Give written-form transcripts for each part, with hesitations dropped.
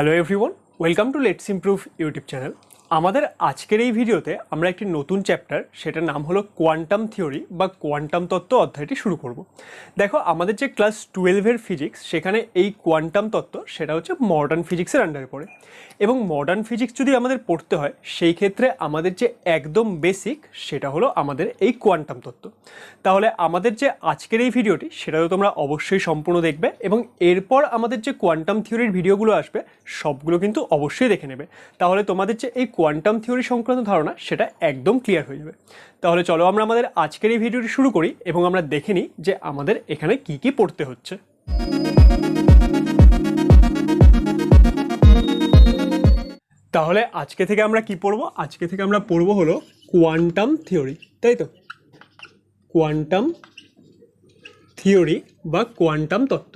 Hello everyone, welcome to let's improve YouTube channel. আমাদের আজকের এই ভিডিওতে আমরা একটি নতুন চ্যাপ্টার, সেটার নাম হলো কোয়ান্টাম থিওরি বা কোয়ান্টাম তত্ত্ব অধ্যায়টি শুরু করব। দেখো, আমাদের যে ক্লাস 12-এর ফিজিক্স, সেখানে এই কোয়ান্টাম তত্ত্ব সেটা হচ্ছে মডার্ন ফিজিক্সের আন্ডারে পড়ে। এবং মডার্ন ফিজিক্স যদি আমাদের পড়তে হয়, সেই ক্ষেত্রে আমাদের যে একদম বেসিক সেটা হলো আমাদের এই কোয়ান্টাম তত্ত্ব। তাহলে আমাদের যে আজকের এই ভিডিওটি, সেটাও তোমরা অবশ্যই সম্পূর্ণ দেখবে এবং এরপর আমাদের যে কোয়ান্টাম থিওরির ভিডিওগুলো আসবে সবগুলো কিন্তু অবশ্যই দেখে নেবে। তাহলে তোমাদের যে এই কোয়ান্টাম থিওরি সংক্রান্ত ধারণা সেটা একদম ক্লিয়ার হয়ে যাবে। তাহলে চলো আমরা আমাদের আজকের এই ভিডিওটি শুরু করি এবং আমরা দেখে নিই যে আমাদের এখানে কি কি পড়তে হচ্ছে। তাহলে আজকে থেকে আমরা কি পড়বো? আজকে থেকে আমরা পড়বো হলো কোয়ান্টাম থিওরি, তাই তো? কোয়ান্টাম থিওরি বা কোয়ান্টাম তত্ত্ব।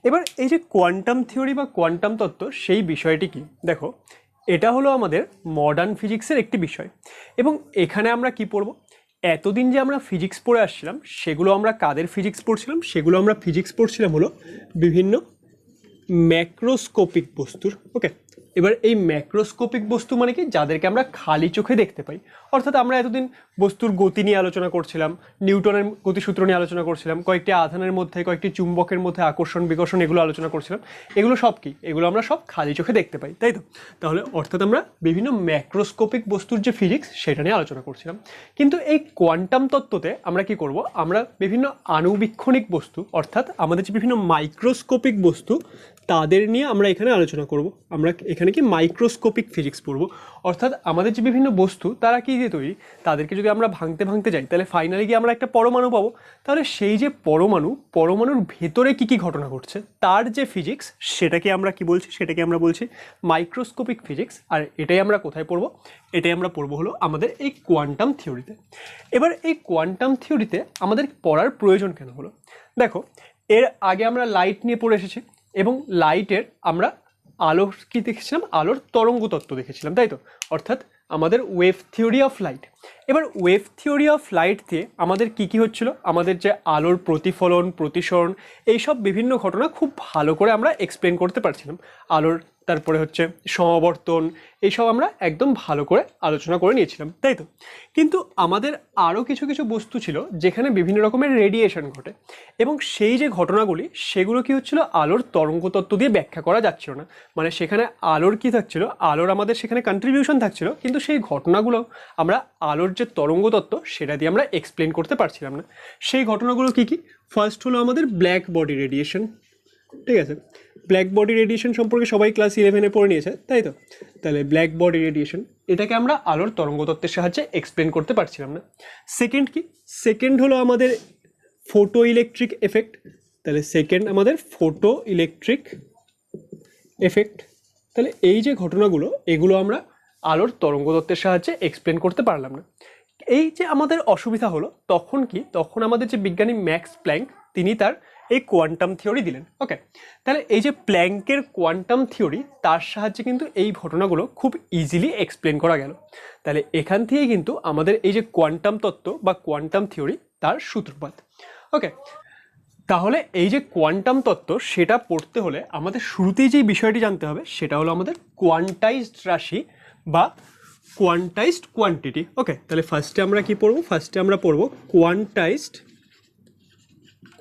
এবার এই যে কোয়ান্টাম থিওরি বা কোয়ান্টাম তত্ত্ব, সেই বিষয়টি কি? দেখো, এটা হলো আমাদের মডার্ন ফিজিক্সের একটি বিষয়। এবং এখানে আমরা কি পড়ব? এতদিন যে আমরা ফিজিক্স পড়ে আসছিলাম, সেগুলো আমরা কাদের ফিজিক্স পড়ছিলাম? সেগুলো আমরা ফিজিক্স পড়ছিলাম হলো বিভিন্ন ম্যাক্রোস্কোপিক বস্তুর। ওকে, এবার এই ম্যাক্রোস্কোপিক বস্তু মানে কি? যাদেরকে আমরা খালি চোখে দেখতে পাই। অর্থাৎ আমরা এতদিন বস্তুর গতি নিয়ে আলোচনা করছিলাম, নিউটনের গতিসূত্র নিয়ে আলোচনা করছিলাম, কয়েকটি আধানের মধ্যে, কয়েকটি চুম্বকের মধ্যে আকর্ষণ বিকর্ষণ, এগুলো আলোচনা করছিলাম। এগুলো সব কি? এগুলো আমরা সব খালি চোখে দেখতে পাই, তাই তো? তাহলে অর্থাৎ আমরা বিভিন্ন ম্যাক্রোস্কোপিক বস্তুর যে ফিজিক্স, সেটা নিয়ে আলোচনা করছিলাম। কিন্তু এই কোয়ান্টাম তত্ত্বতে আমরা কি করব? আমরা বিভিন্ন আণুবীক্ষণিক বস্তু, অর্থাৎ আমাদের যে বিভিন্ন মাইক্রোস্কোপিক বস্তু, তাদের নিয়ে আমরা এখানে আলোচনা করব। আমরা এখানে কি মাইক্রোস্কোপিক ফিজিক্স পড়ব। অর্থাৎ আমাদের যে বিভিন্ন বস্তু, তারা কি দিয়ে তৈরি, তাদেরকে যদি আমরা ভাঙতে ভাঙতে যাই, তাহলে ফাইনালি গিয়ে আমরা একটা পরমাণু পাবো। তাহলে সেই যে পরমাণুর ভেতরে কি কি ঘটনা ঘটছে, তার যে ফিজিক্স, সেটাকে আমরা কি বলছি? সেটাকে আমরা বলছি মাইক্রোস্কোপিক ফিজিক্স। আর এটাই আমরা কোথায় পড়বো? এটাই আমরা পড়বো হলো আমাদের এই কোয়ান্টাম থিওরিতে। এবার এই কোয়ান্টাম থিওরিতে আমাদের পড়ার প্রয়োজন কেন হলো? দেখো, এর আগে আমরা লাইট নিয়ে পড়ে এসেছি এবং লাইটের আমরা আলো কি দেখেছিলাম? আলোর তরঙ্গ তত্ত্ব দেখেছিলাম, তাই তো? অর্থাৎ আমাদের ওয়েভ থিওরি অফ লাইট। এবার ওয়েভ থিওরি অফ লাইট দিয়ে আমাদের কি কি হচ্ছিল? আমাদের যে আলোর প্রতিফলন, প্রতিসরণ, এইসব বিভিন্ন ঘটনা খুব ভালো করে আমরা এক্সপ্লেন করতে পারছিলাম। আলোর তারপরে হচ্ছে সমাবর্তন, এইসব আমরা একদম ভালো করে আলোচনা করে নিয়েছিলাম, তাই তো? কিন্তু আমাদের আরও কিছু কিছু বস্তু ছিল যেখানে বিভিন্ন রকমের রেডিয়েশন ঘটে এবং সেই যে ঘটনাগুলি, সেগুলো কি হচ্ছিল? আলোর তরঙ্গ তত্ত্ব দিয়ে ব্যাখ্যা করা যাচ্ছিল না। মানে সেখানে আলোর কি থাকছিল? আলোর আমাদের সেখানে কন্ট্রিবিউশন থাকছিল, কিন্তু সেই ঘটনাগুলো আমরা আলোর যে তরঙ্গ তত্ত্ব, সেটা দিয়ে আমরা এক্সপ্লেন করতে পারছিলাম না। সেই ঘটনাগুলো কি কি? ফার্স্ট হলো আমাদের ব্ল্যাক বডি রেডিয়েশন। ঠিক আছে, ব্ল্যাক বডি রেডিয়েশন সম্পর্কে সবাই ক্লাস 11-এ পড়ে নিয়েছে, তাই তো? তাহলে ব্ল্যাক বডি রেডিয়েশন, এটাকে আমরা আলোর তরঙ্গ তত্ত্বের সাহায্যে এক্সপ্লেন করতে পারছিলাম না। সেকেন্ড কি? সেকেন্ড হলো আমাদের ফোটো ইলেকট্রিক এফেক্ট। তাহলে সেকেন্ড আমাদের ফোটো ইলেকট্রিক এফেক্ট। তাহলে এই যে ঘটনাগুলো, এগুলো আমরা আলোর তরঙ্গ তত্ত্বের সাহায্যে এক্সপ্লেন করতে পারলাম না। এই যে আমাদের অসুবিধা হলো, তখন কি? তখন আমাদের যে বিজ্ঞানী ম্যাক্স প্ল্যাঙ্ক, তিনি তার এই কোয়ান্টাম থিওরি দিলেন। ওকে, তাহলে এই যে প্ল্যাঙ্কের কোয়ান্টাম থিওরি, তার সাহায্যে কিন্তু এই ঘটনাগুলো খুব ইজিলি এক্সপ্লেন করা গেল। তাহলে এখান থেকে কিন্তু আমাদের এই যে কোয়ান্টাম তত্ত্ব বা কোয়ান্টাম থিওরি, তার সূত্রপাত। ওকে, তাহলে এই যে কোয়ান্টাম তত্ত্ব, সেটা পড়তে হলে আমাদের শুরুতেই যে বিষয়টি জানতে হবে, সেটা হলো আমাদের কোয়ান্টাইজড রাশি বা কোয়ান্টাইজড কোয়ান্টিটি। ওকে, তাহলে ফার্স্টে আমরা কি পড়বো? ফার্স্টে আমরা পড়বো কোয়ান্টাইজড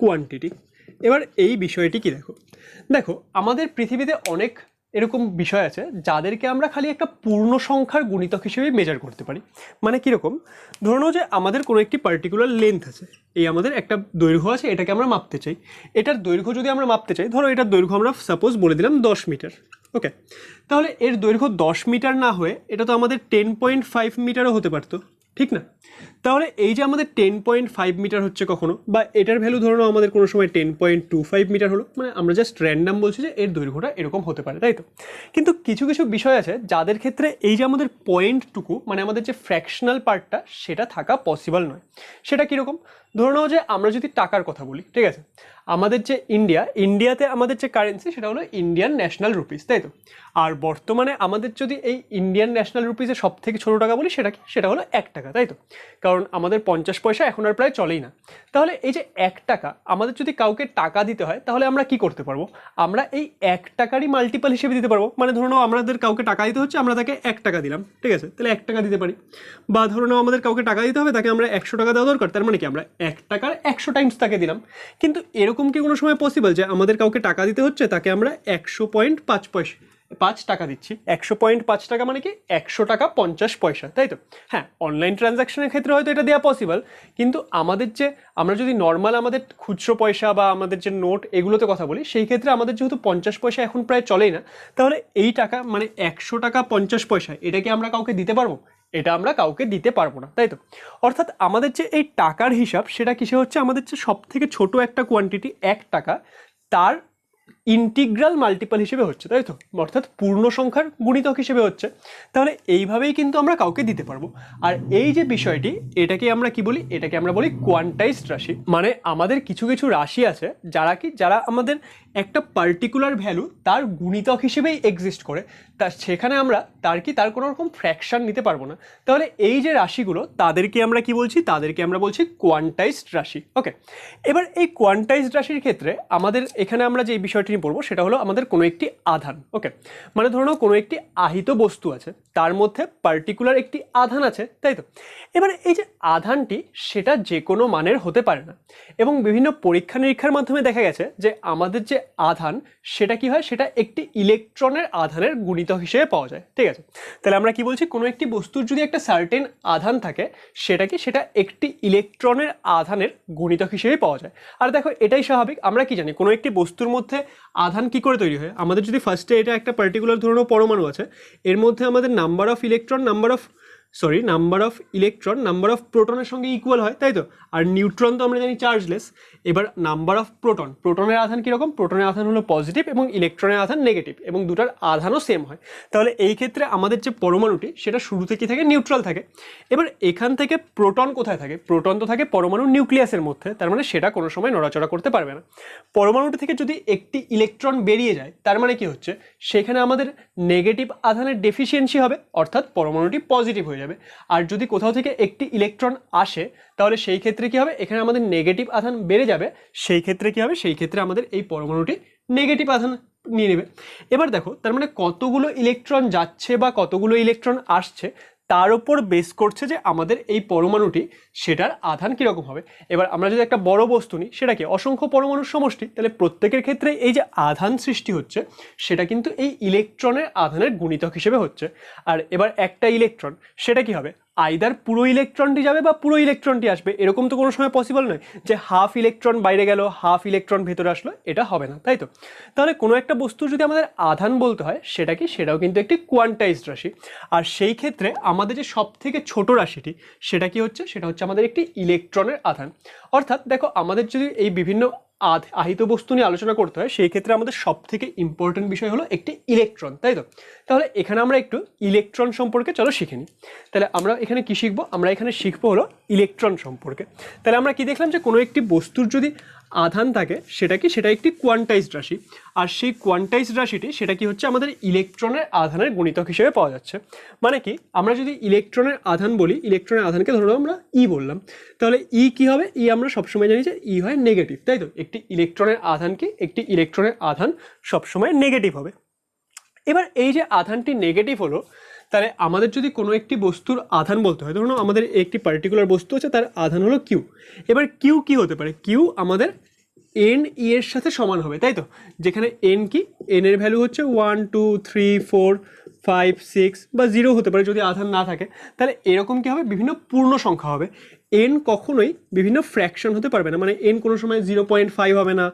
কোয়ান্টিটি। এবার এই বিষয়টি কি? দেখো দেখো আমাদের পৃথিবীতে অনেক এরকম বিষয় আছে যাদেরকে আমরা খালি একটা পূর্ণ সংখ্যার গুণিতক হিসেবে মেজার করতে পারি। মানে কীরকম? ধরে নাও যে আমাদের কোনো একটি পার্টিকুলার লেন্থ আছে, এই আমাদের একটা দৈর্ঘ্য আছে, এটাকে আমরা মাপতে চাই। এটার দৈর্ঘ্য যদি আমরা মাপতে চাই, ধরো এটার দৈর্ঘ্য আমরা সাপোজ বলে দিলাম 10 মিটার। ওকে, তাহলে এর দৈর্ঘ্য 10 মিটার না হয়ে এটা তো আমাদের 10.5 মিটারও হতে পারতো, ঠিক না? তাহলে এই যে আমাদের 10.5 মিটার হচ্ছে কখনো, বা এটার ভ্যালু ধরো আমাদের কোনো সময় 10.25 মিটার হলো, মানে আমরা জাস্ট র্যান্ডাম বলছি যে এর দৈর্ঘ্যটা এরকম হতে পারে, তাই তো? কিন্তু কিছু কিছু বিষয় আছে যাদের ক্ষেত্রে এই যে আমাদের পয়েন্টটুকু, মানে আমাদের যে ফ্র্যাকশনাল পার্টটা, সেটা থাকা পসিবল নয়। সেটা কীরকম? ধরে নাও যে আমরা যদি টাকার কথা বলি, ঠিক আছে, আমাদের যে ইন্ডিয়াতে আমাদের যে কারেন্সি সেটা হলো ইন্ডিয়ান ন্যাশনাল রুপিস, তাই তো। আর বর্তমানে আমাদের যদি এই ইন্ডিয়ান ন্যাশনাল রুপিসের সব থেকে ছোটো টাকা বলি সেটা কি, সেটা হলো 1 টাকা, তাই তো। কারণ আমাদের 50 পয়সা এখন আর প্রায় চলেই না। তাহলে এই যে 1 টাকা আমাদের যদি কাউকে টাকা দিতে হয় তাহলে আমরা কি করতে পারবো, আমরা এই 1 টাকারই মাল্টিপল হিসেবে দিতে পারবো। মানে ধরে নাও আমাদের কাউকে টাকা দিতে হচ্ছে, আমরা তাকে 1 টাকা দিলাম, ঠিক আছে, তাহলে 1 টাকা দিতে পারি। বা ধরে নাও আমাদের কাউকে টাকা দিতে হবে, তাকে আমরা 100 টাকা দেওয়া দরকার, তার মানে কি আমরা 1 টাকার 100 টাইমস তাকে দিলাম। কিন্তু এরকম কি কোনো সময় পসিবল যে আমাদের কাউকে টাকা দিতে হচ্ছে, তাকে আমরা 100.5 টাকা দিচ্ছি? 100.5 টাকা মানে কি 100 টাকা 50 পয়সা, তাই তো। হ্যাঁ, অনলাইন ট্রানজাকশনের ক্ষেত্রে হয়তো এটা দেওয়া পসিবল, কিন্তু আমাদের যে আমরা যদি নর্মাল আমাদের খুচরো পয়সা বা আমাদের যে নোট এগুলোতে কথা বলি, সেই ক্ষেত্রে আমাদের যেহেতু 50 পয়সা এখন প্রায় চলেই না, তাহলে এই টাকা মানে 100 টাকা 50 পয়সা এটা কি আমরা কাউকে দিতে পারবো? এটা আমরা কাউকে দিতে পারবো না, তাই তো। অর্থাৎ আমাদের যে এই টাকার হিসাব সেটা কিসে হচ্ছে, আমাদের যে সব থেকে ছোট একটা কোয়ান্টিটি 1 টাকা, তার ইন্টিগ্রাল মাল্টিপল হিসেবে হচ্ছে, তাই তো, অর্থাৎ পূর্ণ সংখ্যার গুণিতক হিসেবে হচ্ছে। তাহলে এইভাবেই কিন্তু আমরা কাউকে দিতে পারবো। আর এই যে বিষয়টি, এটাকে আমরা কি বলি, এটাকে আমরা বলি কোয়ান্টাইজড রাশি। মানে আমাদের কিছু কিছু রাশি আছে যারা আমাদের একটা পার্টিকুলার ভ্যালু তার গুণিতক হিসেবেই এক্সিস্ট করে, সেখানে আমরা তার কোনো রকম ফ্র্যাকশন নিতে পারবো না। তাহলে এই যে রাশিগুলো তাদেরকে আমরা কি বলছি, তাদেরকে আমরা বলছি কোয়ান্টাইজড রাশি। ওকে, এবার এই কোয়ান্টাইজড রাশির ক্ষেত্রে আমাদের এখানে আমরা যে বিষয়টি নিয়ে পড়বো সেটা হলো আমাদের কোনো একটি আধান। ওকে, মানে ধরো কোনো একটি আহিত বস্তু আছে, তার মধ্যে পার্টিকুলার একটি আধান আছে, তাই তো। এবার এই যে আধানটি সেটা যে কোনো মানের হতে পারে না, এবং বিভিন্ন পরীক্ষা নিরীক্ষার মাধ্যমে দেখা গেছে যে আমাদের যে আধান সেটা কি হয়, সেটা একটি ইলেকট্রনের আধানের গুণিতক হিসেবে পাওয়া যায়, ঠিক আছে। তাহলে আমরা কি বলছি, কোনো একটি বস্তুর যদি একটা সার্টেন আধান থাকে সেটা একটি ইলেকট্রনের আধানের গুণিতক হিসেবে পাওয়া যায়। আর দেখো এটাই স্বাভাবিক, আমরা কি জানি কোনো একটি বস্তুর মধ্যে আধান কি করে তৈরি হয়। আমাদের যদি ফার্স্টে এটা একটা পার্টিকুলার ধরনের পরমাণু আছে, এর মধ্যে আমাদের নাম্বার অফ নাম্বার অফ প্রোটনের সঙ্গে ইকুয়াল হয়, তাই তো। আর নিউট্রন তো আমরা জানি চার্জলেস। এবার নাম্বার অফ প্রোটনের আধান কীরকম, প্রোটনের আধান হলো পজিটিভ এবং ইলেকট্রনের আধান নেগেটিভ, এবং দুটার আধানও সেম হয়। তাহলে এই ক্ষেত্রে আমাদের যে পরমাণুটি সেটা শুরুতে কি থাকে, নিউট্রাল থাকে। এবার এখান থেকে প্রোটন কোথায় থাকে, প্রোটন তো থাকে পরমাণুর নিউক্লিয়াসের মধ্যে, তার মানে সেটা কোনো সময় নড়াচড়া করতে পারবে না। পরমাণুটি থেকে যদি একটি ইলেকট্রন বেরিয়ে যায়, তার মানে কি হচ্ছে, সেখানে আমাদের নেগেটিভ আধানের ডেফিসিয়েন্সি হবে, অর্থাৎ পরমাণুটি পজিটিভ হয়ে যাবে। আর যদি কোথাও থেকে একটি ইলেকট্রন আসে, তাহলে সেই ক্ষেত্রে কি হবে, এখানে আমাদের নেগেটিভ আধান বেড়ে যাবে। সেই ক্ষেত্রে কি হবে, সেই ক্ষেত্রে আমাদের এই পরমাণুটি নেগেটিভ আধান নিয়ে নেবে। এবার দেখো, তার মানে কতগুলো ইলেকট্রন যাচ্ছে বা কতগুলো ইলেকট্রন আসছে তার উপর বেস করছে যে আমাদের এই পরমাণুটি সেটার আধান কীরকম হবে। এবার আমরা যদি একটা বড় বস্তু নিই, সেটাকে অসংখ্য পরমাণুর সমষ্টি, তাহলে প্রত্যেকের ক্ষেত্রে এই যে আধান সৃষ্টি হচ্ছে সেটা কিন্তু এই ইলেকট্রনের আধানের গুণিতক হিসেবে হচ্ছে। আর এবার একটা ইলেকট্রন, সেটা কি হবে, আইদার পুরো ইলেকট্রনটি যাবে বা পুরো ইলেকট্রনটি আসবে, এরকম তো কোনো সময় পসিবল নয় যে হাফ ইলেকট্রন বাইরে গেল হাফ ইলেকট্রন ভেতরে আসলো, এটা হবে না, তাই তো। তাহলে কোনো একটা বস্তু যদি আমাদের আধান বলতে হয় সেটা কি, সেটাও কিন্তু একটি কোয়ান্টাইজড রাশি। আর সেই ক্ষেত্রে আমাদের যে সব থেকে ছোট রাশিটি সেটা কি হচ্ছে, সেটা হচ্ছে আমাদের একটি ইলেকট্রনের আধান। অর্থাৎ দেখো, আমাদের যদি এই বিভিন্ন আহিত বস্তু নিয়ে আলোচনা করতে হয়, সেই ক্ষেত্রে আমাদের সব থেকে ইম্পর্টেন্ট বিষয় হলো একটি ইলেকট্রন, তাই তো। তাহলে এখানে আমরা একটু ইলেকট্রন সম্পর্কে চলো শিখে নিই। তাহলে আমরা এখানে কি শিখবো, আমরা এখানে শিখবো হলো ইলেকট্রন সম্পর্কে। তাহলে আমরা কি দেখলাম, যে কোনো একটি বস্তুর যদি আধান থাকে সেটা একটি কোয়ান্টাইজড রাশি। আর সেই কোয়ান্টাইজড রাশিটি সেটা কি হচ্ছে, আমাদের ইলেকট্রনের আধানের গুণিতক হিসেবে পাওয়া যাচ্ছে। মানে কি, আমরা যদি ইলেকট্রনের আধান বলি, ইলেকট্রনের আধানকে ধরো আমরা ই বললাম, তাহলে ই কি হবে, ই আমরা সবসময় জানি যে ই হয় নেগেটিভ, তাই তো। একটি ইলেকট্রনের আধান কি, একটি ইলেকট্রনের আধান সবসময় নেগেটিভ হবে। এবার এই যে আধানটি নেগেটিভ হলো, তাহলে আমাদের যদি কোনো একটি বস্তুর আধান বলতে হয়, ধরুন আমাদের একটি পার্টিকুলার বস্তু আছে, তার আধান হলো কিউ। এবার কিউ কি হতে পারে, কিউ আমাদের এন ই এর সাথে সমান হবে, তাই তো। যেখানে এন কি, এন এর ভ্যালু হচ্ছে 1 2 3 4 5 6 বা 0 হতে পারে যদি আধান না থাকে। তাহলে এরকম কি হবে, বিভিন্ন পূর্ণ সংখ্যা হবে। এন কখনোই বিভিন্ন ফ্র্যাকশন হতে পারবে না, মানে এন কোনো সময় 0.5 হবে না,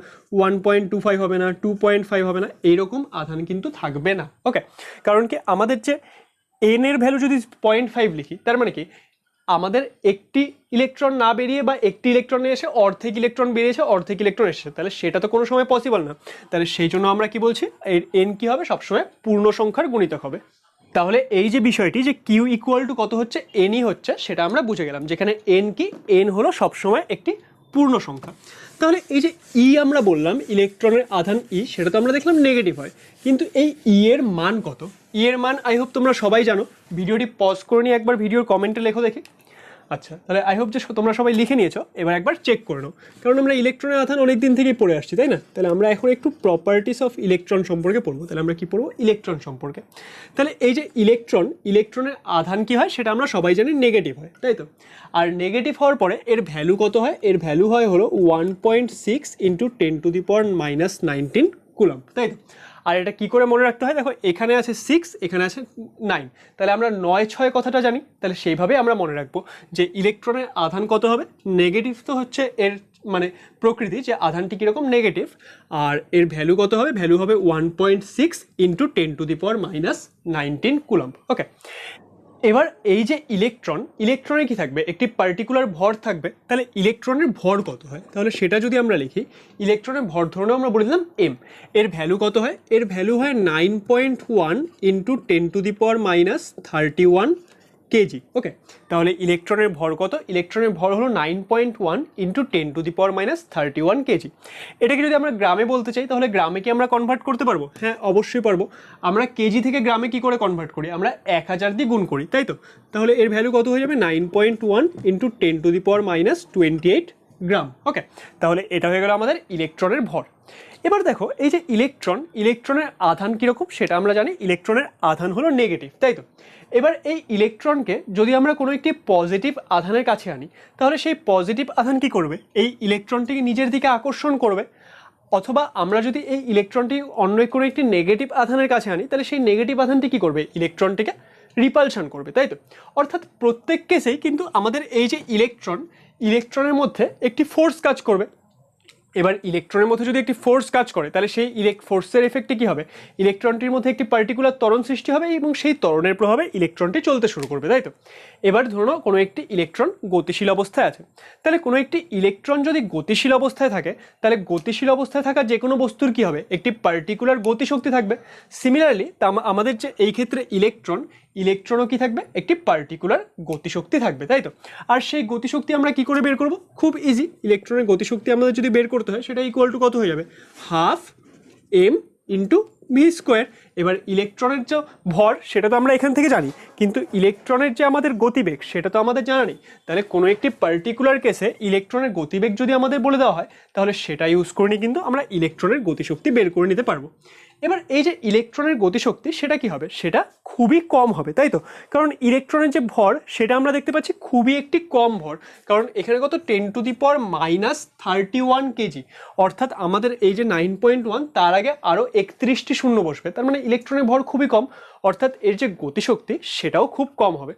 1.25 হবে না, 2.5 হবে না, এইরকম আধান কিন্তু থাকবে না। ওকে, কারণ কি, আমাদের যে এন এর ভ্যালু যদি 0.5 লিখি, তার মানে কি, আমাদের একটি ইলেকট্রন না বেরিয়ে বা একটি ইলেকট্রনে এসে অর্ধেক ইলেকট্রন বেরিয়েছে, অর্ধেক ইলেকট্রন এসেছে, তাহলে সেটা তো কোনো সময় পসিবল না। তাহলে সেই জন্য আমরা কি বলছি, এর এন কি হবে, সবসময় পূর্ণ সংখ্যার গুণিতক হবে। তাহলে এই যে বিষয়টি যে কিউ ইকুয়াল টু কত হচ্ছে, এনই হচ্ছে, সেটা আমরা বুঝে গেলাম, যেখানে এন কি, এন হলো সবসময় একটি পূর্ণ সংখ্যা। তাহলে এই যে ই আমরা বললাম ইলেকট্রনের আধান ই, সেটা তো আমরা দেখলাম নেগেটিভ হয়, কিন্তু এই ই এর মান কত? ই এর মান আই হোপ তোমরা সবাই জানো। ভিডিওটি পজ করে নিয়ে একবার ভিডিওর কমেন্টে লেখো দেখি। আচ্ছা, তাহলে আই হোপ যে তোমরা সবাই লিখে নিয়েছো, এবার একবার চেক করে নাও, কারণ আমরা ইলেকট্রনের আধান অনেক দিন থেকেই পড়ে আসছি, তাই না? তাহলে আমরা এখন একটু প্রপার্টিস অফ ইলেকট্রন সম্পর্কে পড়বো। তাহলে আমরা কি পড়বো? ইলেকট্রন সম্পর্কে। তাহলে এই যে ইলেকট্রনের আধান কি হয় সেটা আমরা সবাই জানি নেগেটিভ হয়, তাই তো? আর নেগেটিভ হওয়ার পরে এর ভ্যালু কত হয়? এর ভ্যালু হয় হলো 1.6 ইন্টু 10⁻⁹ কুলম্ব, তাই তো? আর এটা কি করে মনে রাখতে হয়? দেখো, এখানে আছে 6, এখানে আছে 9, তাহলে আমরা 9-6 কথাটা জানি, তাহলে সেইভাবে আমরা মনে রাখবো যে ইলেকট্রনের আধান কত হবে। নেগেটিভ তো হচ্ছে এর মানে প্রকৃতি, যে আধানটি কীরকম নেগেটিভ, আর এর ভ্যালু কত হবে? ভ্যালু হবে 1.6 ইন্টু 10⁻⁹ কুলম্ব। ওকে, এবার এই যে ইলেকট্রনে কি থাকবে? একটি পার্টিকুলার ভর থাকবে। তাহলে ইলেকট্রনের ভর কত হয়? তাহলে সেটা যদি আমরা লিখি, ইলেকট্রনের ভর ধরুন আমরা বলে দিলাম এম, এর ভ্যালু কত হয়? এর ভ্যালু হয় 9.1 ইন্টু 10⁻31 কেজি। ওকে, তাহলে ইলেকট্রনের ভর কত? ইলেকট্রনের ভর হলো 9.1 ইন্টু 10⁻31 কেজি। এটাকে যদি আমরা গ্রামে বলতে চাই, তাহলে গ্রামে কি আমরা কনভার্ট করতে পারবো? হ্যাঁ, অবশ্যই পারবো। আমরা কেজি থেকে গ্রামে কি করে কনভার্ট করি? আমরা 1000 দিয়ে গুণ করি, তাই তো? তাহলে এর ভ্যালু কত হয়ে যাবে? 9.1 ইন্টু 10⁻28 গ্রাম। ওকে, তাহলে এটা হয়ে গেল আমাদের ইলেকট্রনের ভর। এবার দেখো, এই যে ইলেকট্রনের আধান কীরকম সেটা আমরা জানি। ইলেকট্রনের আধান হলো নেগেটিভ, তাই তো? এবার এই ইলেকট্রনকে যদি আমরা কোনো একটি পজিটিভ আধানের কাছে আনি, তাহলে সেই পজিটিভ আধান কি করবে? এই ইলেকট্রনটিকে নিজের দিকে আকর্ষণ করবে। অথবা আমরা যদি এই ইলেকট্রনটি অন্য কোনো একটি নেগেটিভ আধানের কাছে আনি, তাহলে সেই নেগেটিভ আধানটি কি করবে? ইলেকট্রনটিকে রিপালশন করবে, তাই তো? অর্থাৎ প্রত্যেক কেসেই কিন্তু আমাদের এই যে ইলেকট্রনের মধ্যে একটি ফোর্স কাজ করবে। এবার ইলেকট্রনের মধ্যে যদি একটি ফোর্স কাজ করে, তাহলে সেই ফোর্সের এফেক্টে কী হবে? ইলেকট্রনটির মধ্যে একটি পার্টিকুলার ত্বরণ সৃষ্টি হবে এবং সেই ত্বরণের প্রভাবে ইলেকট্রনটি চলতে শুরু করবে, তাই তো? এবার ধরো কোনো একটি ইলেকট্রন গতিশীল অবস্থায় আছে। তাহলে কোনো একটি ইলেকট্রন যদি গতিশীল অবস্থায় থাকে, তাহলে গতিশীল অবস্থায় থাকা যে কোনো বস্তুর কী হবে? একটি পার্টিকুলার গতিশক্তি থাকবে। সিমিলারলি আমাদের যে এই ক্ষেত্রে ইলেকট্রনও কি থাকবে? একটি পার্টিকুলার গতিশক্তি থাকবে, তাই তো? আর সেই গতিশক্তি আমরা কি করে বের করব? খুব ইজি। ইলেকট্রনের গতিশক্তি আমাদের যদি বের করতে হয়, সেটা ইকুয়াল টু কত হয়ে যাবে? 12m into V square. এবার ইলেকট্রনের যে ভর সেটা তো আমরা এখান থেকে জানি, কিন্তু ইলেকট্রনের যে আমাদের গতিবেগ সেটা তো আমাদের জানা নেই। তাহলে কোনো একটি পার্টিকুলার কেসে ইলেকট্রনের গতিবেগ যদি আমাদের বলে দেওয়া হয়, তাহলে সেটা ইউজ করে নিয়ে কিন্তু আমরা ইলেকট্রনের গতিশক্তি বের করে নিতে পারবো। এবার এই যে ইলেকট্রনের গতিশক্তি সেটা কি হবে? সেটা খুবই কম হবে, তাই তো? কারণ ইলেকট্রনের যে ভর সেটা আমরা দেখতে পাচ্ছি খুবই একটি কম ভর, কারণ এখানে কত? 10⁻31 কেজি। অর্থাৎ আমাদের এই যে 9.1 তার আগে আরও 31টি শূন্য বসবে, তার মানে ইলেকট্রনের ভর খুবই কম, অর্থাৎ এর যে গতিশক্তি সেটাও খুব কম হবে।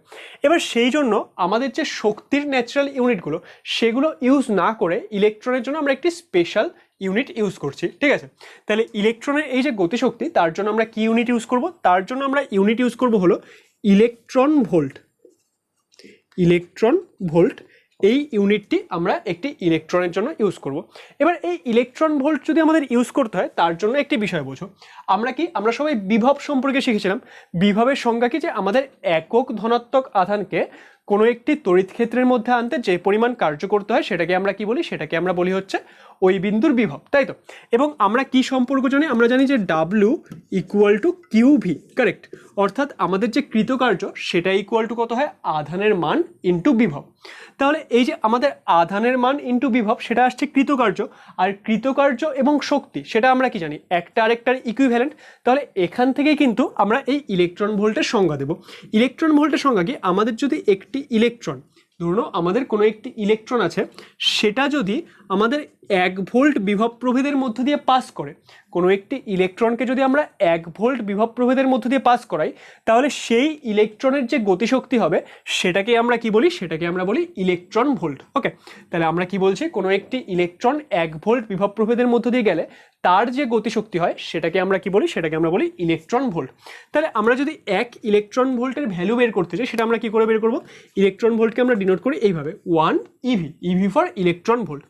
এবার সেই জন্য আমাদের যে শক্তির ন্যাচারাল ইউনিটগুলো সেগুলো ইউজ না করে ইলেকট্রনের জন্য আমরা একটি স্পেশাল ইউনিট ইউজ করছি, ঠিক আছে? তাহলে ইলেকট্রনের এই যে গতিশক্তি তার জন্য আমরা কি ইউনিট ইউজ করব? তার জন্য আমরা ইউনিট ইউজ করব হলো ইলেকট্রন ভোল্ট। এই ইউনিটটি আমরা একটি ইলেকট্রনের জন্য ইউজ করব। এবার এই ইলেকট্রন ভোল্ট যদি আমাদের ইউজ করতে হয়, তার জন্য একটি বিষয় বোঝো। আমরা সবাই বিভব সম্পর্কে শিখেছিলাম। বিভবের সংজ্ঞা কি? যে আমাদের একক ধনাত্মক আধানকে কোনো একটি তড়িৎ ক্ষেত্রের মধ্যে আনতে যে পরিমাণ কার্য করতে হয় সেটাকে আমরা কি বলি? সেটাকে আমরা বলি হচ্ছে ওই বিন্দুর বিভব, তাই তো? এবং আমরা কি সম্পর্ক জানি? আমরা জানি যে W equal to QV, correct? অর্থাৎ আমাদের যে কৃতকার্য সেটা ইকুয়াল টু কত হয়? আধানের মান ইন্টু বিভব। তাহলে এই যে আমাদের আধানের মান ইন্টু বিভব সেটা আসছে কৃতকার্য, আর কৃতকার্য এবং শক্তি সেটা আমরা কি জানি? একটা আরেকটার ইকুইভ্যালেন্ট। তাহলে এখান থেকেই কিন্তু আমরা এই ইলেকট্রন ভোল্টের সংজ্ঞা দেব। ইলেকট্রন ভোল্টের সংজ্ঞা কি? আমাদের যদি একটি ইলেকট্রন, ধরুন আমাদের কোনো একটি ইলেকট্রন আছে, সেটা যদি আমাদের 1 ভোল্ট বিভব প্রভেদের মধ্য দিয়ে পাস করে, কোনো একটি ইলেকট্রনকে যদি আমরা 1 ভোল্ট বিভব প্রভেদের মধ্য দিয়ে পাস করাই, তাহলে সেই ইলেকট্রনের যে গতিশক্তি হবে সেটাকে আমরা কি বলি? সেটাকে আমরা বলি ইলেকট্রন ভোল্ট। ওকে, তাহলে আমরা কি বলছি? কোনো একটি ইলেকট্রন 1 ভোল্ট বিভব প্রভেদের মধ্য দিয়ে গেলে তার যে গতিশক্তি হয় সেটাকে আমরা কি বলি? সেটাকে আমরা বলি ইলেকট্রন ভোল্ট। তাহলে আমরা যদি 1 ইলেকট্রন ভোল্টের ভ্যালু বের করতে চাই, সেটা আমরা কি করে বের করব? ইলেকট্রন ভোল্টকে আমরা ডিনোট করি এইভাবে, 1 ইভি ফর ইলেকট্রন ভোল্ট।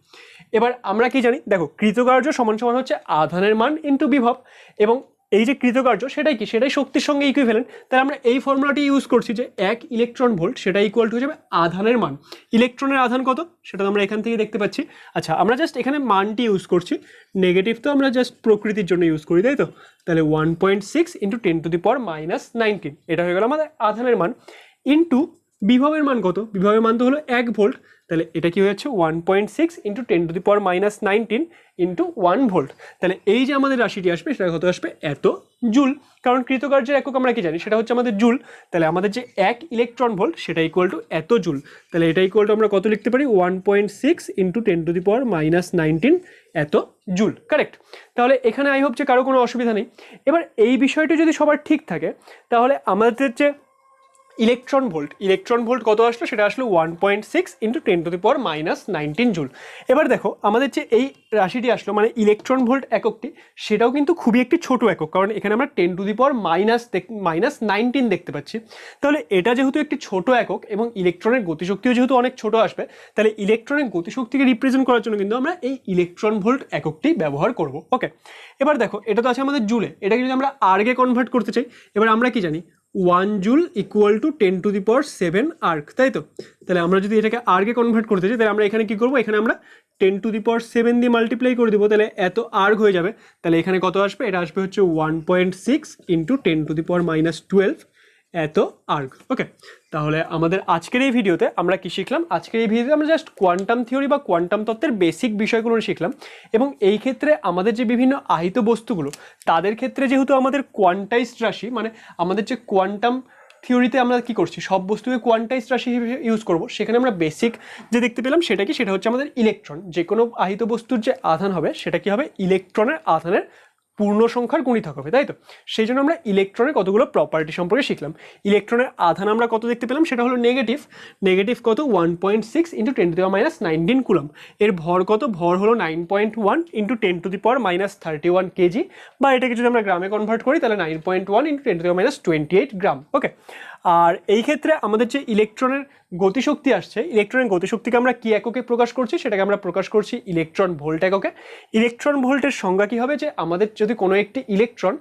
এবার আমরা কি জানি? দেখো, কৃতকার্য সমান সমান হচ্ছে আধানের মান ইন্টু বিভব, এবং এই যে কৃতকার্য সেটাই কি, সেটাই শক্তির সঙ্গে ইকুইভ্যালেন্ট। তাহলে আমরা এই ফর্মুলাটি ইউজ করছি যে 1 ইলেকট্রন ভোল্ট সেটা ইকুয়াল টু হয়ে যাবে আধানের মান। ইলেকট্রনের আধান কত সেটা আমরা এখান থেকে দেখতে পাচ্ছি। আচ্ছা আমরা জাস্ট এখানে মানটি ইউজ করছি, নেগেটিভ তো আমরা জাস্ট প্রকৃতির জন্য ইউজ করি, তাই তো। তাহলে 1.6 × 10⁻⁹ এটা হয়ে গেল আমাদের আধানের মান, ইন্টু বিভবের মান কত, বিভবের মান তো হলো 1 ভোল্ট, তাহলে এটা কি হয়ে যাচ্ছে 1.6 × 10⁻⁹ ইন্টু 1 ভোল্ট। তাহলে এই যে আমাদের রাশিটি আসবে সেটা কত আসবে, এত জুল, কারণ কৃতকার্যের একক আমরা কি জানি সেটা হচ্ছে আমাদের জুল। তাহলে আমাদের যে 1 ইলেকট্রন ভোল্ট সেটা ইকুয়াল টু এত জুল। তাহলে এটা ইকুয়াল টু আমরা কত লিখতে পারি, 1.6 × 10⁻⁹ এত জুল, কারেক্ট। তাহলে এখানে আই হোপ যে কারো কোনো অসুবিধা নেই। এবার এই বিষয়টি যদি সবার ঠিক থাকে তাহলে আমাদের যে ইলেকট্রন ভোল্ট কত আসলো, সেটা আসলো 1.6 × 10⁻⁹ জুল। এবার দেখো আমাদের যে এই রাশিটি আসলো মানে ইলেকট্রন ভোল্ট এককটি, সেটাও কিন্তু খুবই একটি ছোট একক, কারণ এখানে আমরা 10⁻⁻⁹ দেখতে পাচ্ছি। তাহলে এটা যেহেতু একটি ছোট একক এবং ইলেকট্রনের গতিশক্তিও যেহেতু অনেক ছোট আসবে, তাহলে ইলেকট্রনের গতিশক্তিকে রিপ্রেজেন্ট করার জন্য কিন্তু আমরা এই ইলেকট্রন ভোল্ট এককটি ব্যবহার করব। ওকে, এবার দেখো এটা তো আছে আমাদের জুলে, এটাকে যদি আমরা আর্গে কনভার্ট করতে চাই, এবার আমরা কি জানি 1 জুল ইকুয়াল টু 10⁷ আর্গ, তাই তো। তাহলে আমরা যদি এটাকে আর্গে কনভার্ট করতে চাই তাহলে আমরা এখানে কি করব, এখানে আমরা 10⁷ দিয়ে মাল্টিপ্লাই করে দেবো, তাহলে এত আর্গ হয়ে যাবে। তাহলে এখানে কত আসবে, এটা আসবে হচ্ছে 1.6 × 10⁻12 এত আর্গ। ওকে, তাহলে আমাদের আজকের এই ভিডিওতে আমরা কি শিখলাম, আজকের এই ভিডিওতে আমরা জাস্ট কোয়ান্টাম থিওরি বা কোয়ান্টাম তত্ত্বের বেসিক বিষয়গুলো শিখলাম। এবং এই ক্ষেত্রে আমাদের যে বিভিন্ন আহিত বস্তুগুলো তাদের ক্ষেত্রে যেহেতু আমাদের কোয়ান্টাইজড রাশি, মানে আমাদের যে কোয়ান্টাম থিওরিতে আমরা কি করছি সব বস্তুকে কোয়ান্টাইজড রাশি হিসেবে ইউজ করব, সেখানে আমরা বেসিক যে দেখতে পেলাম সেটা কি, সেটা হচ্ছে আমাদের ইলেকট্রন। যে কোনো আহিত বস্তুর যে আধান হবে সেটা কি হবে, ইলেকট্রনের আধানের পূর্ণ সংখ্যার গুণিতক হবে, তাই তো। সেই জন্য আমরা ইলেকট্রনের কতগুলো প্রপার্টি সম্পর্কে শিখলাম। ইলেকট্রনের আধান আমরা কত দেখতে পেলাম, সেটা হলো নেগেটিভ কত 1.6 × 10⁻⁹ কুলম। এর ভর কত, ভর হলো 9.1 × 10⁻31 কেজি, বা এটাকে যদি আমরা গ্রামে কনভার্ট করি তাহলে 9.1 × 10⁻28 গ্রাম। ওকে, আর এই ক্ষেত্রে আমাদের যে ইলেকট্রনের গতিশক্তি আসছে, ইলেকট্রনের গতিশক্তিকে আমরা কি এককে প্রকাশ করছি, সেটাকে আমরা প্রকাশ করছি ইলেকট্রন ভোল্ট এককে। ইলেকট্রন ভোল্টের সংজ্ঞা কি হবে, যে আমাদের যদি কোনো একটি ইলেকট্রন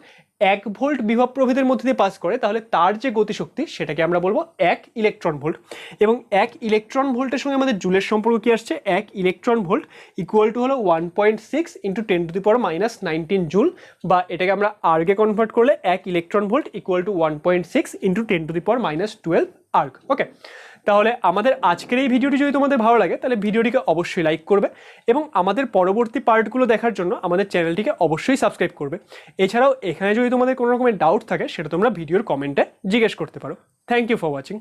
1 ভোল্ট বিভব প্রভেদের মধ্যে দিয়ে পাস করে তাহলে তার যে গতিশক্তি সেটাকে আমরা বলবো 1 ইলেকট্রন ভোল্ট। এবং 1 ইলেকট্রন ভোল্টের সঙ্গে আমাদের জুলের সম্পর্ক কি আসছে, 1 ইলেকট্রন ভোল্ট ইকুয়াল টু হলো 1.6 × 10⁻⁹ জুল, বা এটাকে আমরা আর্গে কনভার্ট করলে 1 electron volt equal to 1.6 × 10⁻12 erg. Okay, তাহলে আমাদের আজকের এই ভিডিওটি যদি তোমাদের ভালো লাগে তাহলে ভিডিওটিকে অবশ্যই লাইক করবে, এবং আমাদের পরবর্তী পার্টগুলো দেখার জন্য আমাদের চ্যানেলটিকে অবশ্যই সাবস্ক্রাইব করবে। এছাড়াও এখানে যদি তোমাদের কোনো রকমের ডাউট থাকে সেটা তোমরা ভিডিওর কমেন্টে জিজ্ঞেস করতে পারো। Thank you for watching.